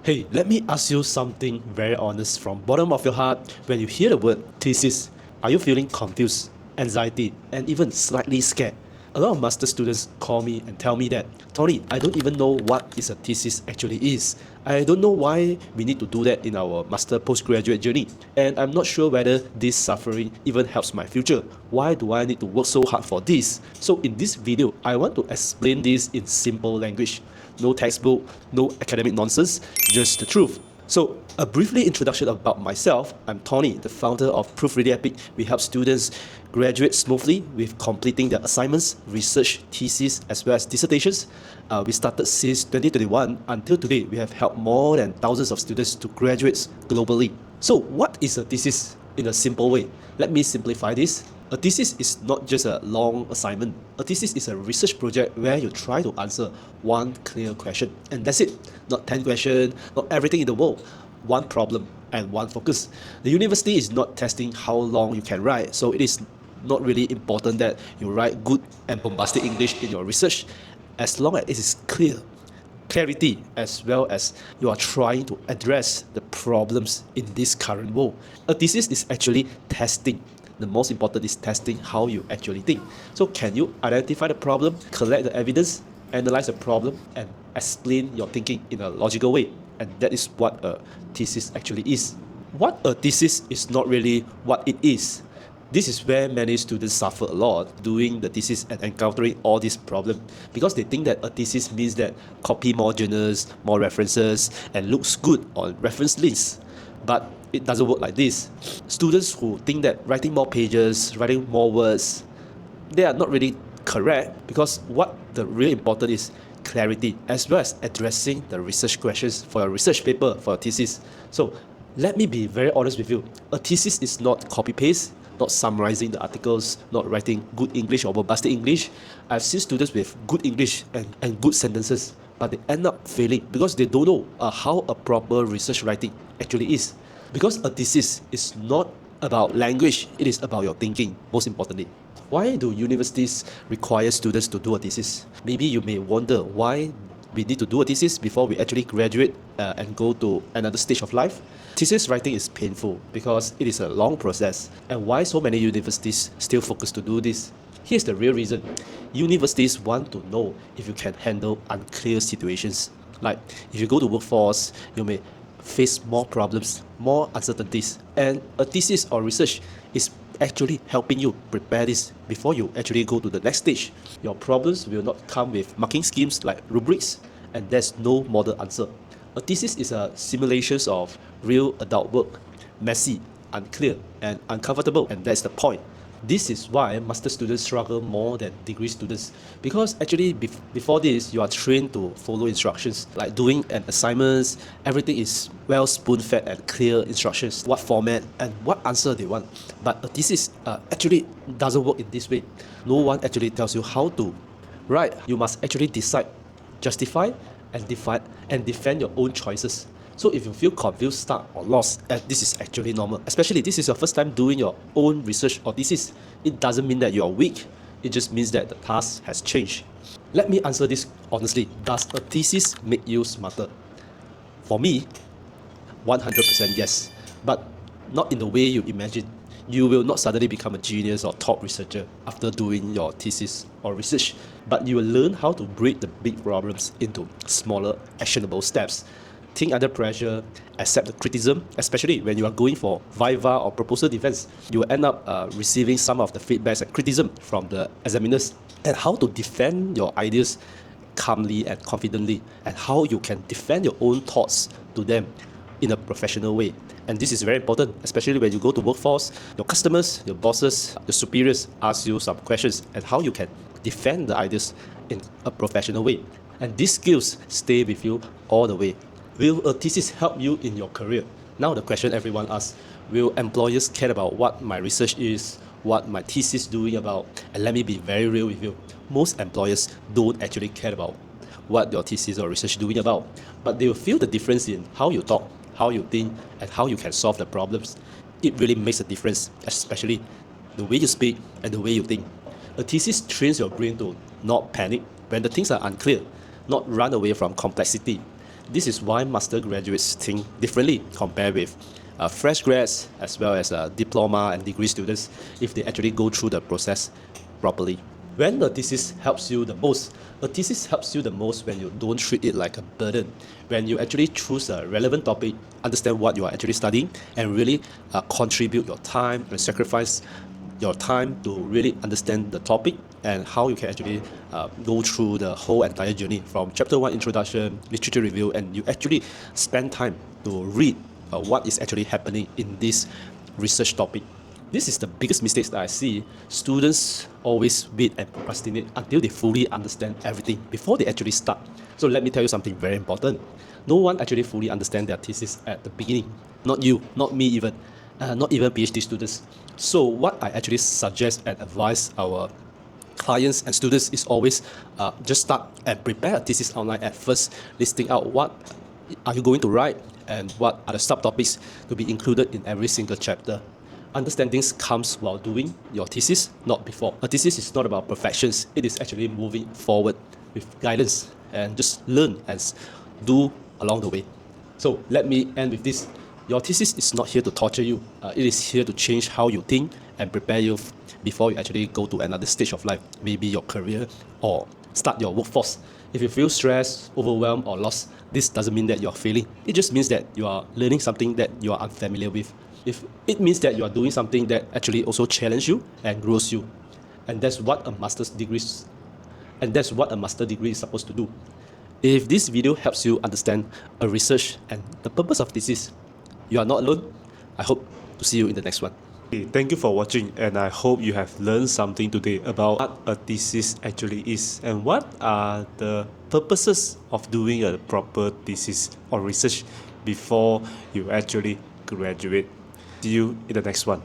Hey, let me ask you something very honest from bottom of your heart. When you hear the word thesis, are you feeling confused, anxiety, and even slightly scared? A lot of master students call me and tell me that, Tony, I don't even know what is a thesis actually is. I don't know why we need to do that in our master postgraduate journey. And I'm not sure whether this suffering even helps my future. Why do I need to work so hard for this? So in this video, I want to explain this in simple language. No textbook, no academic nonsense, just the truth. So, a briefly introduction about myself. I'm Tony, the founder of Proofreadingepic. We help students graduate smoothly with completing their assignments, research, thesis, as well as dissertations. We started since 2021. Until today, we have helped more than thousands of students to graduate globally. So, what is a thesis in a simple way? Let me simplify this. A thesis is not just a long assignment. A thesis is a research project where you try to answer one clear question. And that's it. Not 10 questions, not everything in the world. One problem and one focus. The university is not testing how long you can write, so it is not really important that you write good and bombastic English in your research, as long as it is clear. Clarity, as well as you are trying to address the problems in this current world. A thesis is actually testing. The most important is testing how you actually think. So can you identify the problem, collect the evidence, analyze the problem, and explain your thinking in a logical way? And that is what a thesis actually is. What a thesis is not really what it is. This is where many students suffer a lot doing the thesis and encountering all these problems, because they think that a thesis means that copy more journals, more references, and looks good on reference lists. But it doesn't work like this. Students who think that writing more pages, writing more words, they are not really correct, because what the really important is clarity, as well as addressing the research questions for your research paper, for your thesis. So let me be very honest with you. A thesis is not copy-paste, not summarizing the articles, not writing good English or bombastic English. I've seen students with good English and good sentences, but they end up failing because they don't know how a proper research writing actually is. Because a thesis is not about language, it is about your thinking, most importantly. Why do universities require students to do a thesis? Maybe you may wonder why we need to do a thesis before we actually graduate and go to another stage of life. Thesis writing is painful because it is a long process. And why so many universities still focus to do this? Here's the real reason. Universities want to know if you can handle unclear situations. Like if you go to workforce, you may face more problems, more uncertainties. And a thesis or research is actually helping you prepare this before you actually go to the next stage. Your problems will not come with marking schemes like rubrics, and there's no model answer. A thesis is a simulation of real adult work, messy, unclear, and uncomfortable, and that's the point. This is why master students struggle more than degree students, because actually before this you are trained to follow instructions, like doing an assignments. Everything is well spoon-fed and clear instructions, what format and what answer they want. But a thesis actually doesn't work in this way. No one actually tells you how to write. You must actually decide, justify, and defend your own choices. So if you feel confused, stuck, or lost, this is actually normal. Especially this is your first time doing your own research or thesis. It doesn't mean that you are weak. It just means that the task has changed. Let me answer this honestly. Does a thesis make you smarter? For me, 100% yes. But not in the way you imagine. You will not suddenly become a genius or top researcher after doing your thesis or research. But you will learn how to break the big problems into smaller, actionable steps. Think under pressure, accept the criticism, especially when you are going for viva or proposal defense. You will end up receiving some of the feedbacks and criticism from the examiners, and how to defend your ideas calmly and confidently, and how you can defend your own thoughts to them in a professional way. And this is very important, especially when you go to workforce. Your customers, your bosses, your superiors ask you some questions, and how you can defend the ideas in a professional way. And these skills stay with you all the way. Will a thesis help you in your career? Now the question everyone asks, will employers care about what my research is, what my thesis is doing about? And let me be very real with you. Most employers don't actually care about what your thesis or research is doing about, but they will feel the difference in how you talk, how you think, and how you can solve the problems. It really makes a difference, especially the way you speak and the way you think. A thesis trains your brain to not panic when the things are unclear, not run away from complexity, This is why master graduates think differently compared with fresh grads as well as diploma and degree students if they actually go through the process properly. When the thesis helps you the most, a thesis helps you the most when you don't treat it like a burden. When you actually choose a relevant topic, understand what you are actually studying, and really contribute your time and sacrifice your time to really understand the topic and how you can actually go through the whole entire journey from chapter 1 introduction, literature review, and you actually spend time to read what is actually happening in this research topic. This is the biggest mistake that I see. Students always wait and procrastinate until they fully understand everything before they actually start. So let me tell you something very important. No one actually fully understands their thesis at the beginning. Not you, not me even, not even PhD students. So what I actually suggest and advise our clients and students is always just start and prepare a thesis outline at first, listing out what are you going to write and what are the subtopics to be included in every single chapter. Understanding comes while doing your thesis, not before. A thesis is not about perfections. It is actually moving forward with guidance and just learn and do along the way. So let me end with this. Your thesis is not here to torture you. It is here to change how you think and prepare you before you actually go to another stage of life, maybe your career or start your workforce. If you feel stressed, overwhelmed, or lost, this doesn't mean that you're failing. It just means that you are learning something that you are unfamiliar with. If it means that you are doing something that actually also challenges you and grows you. And that's what a master's degree is supposed to do. If this video helps you understand a research and the purpose of thesis, you are not alone. I hope to see you in the next one. Okay, thank you for watching, and I hope you have learned something today about what a thesis actually is and what are the purposes of doing a proper thesis or research before you actually graduate. See you in the next one.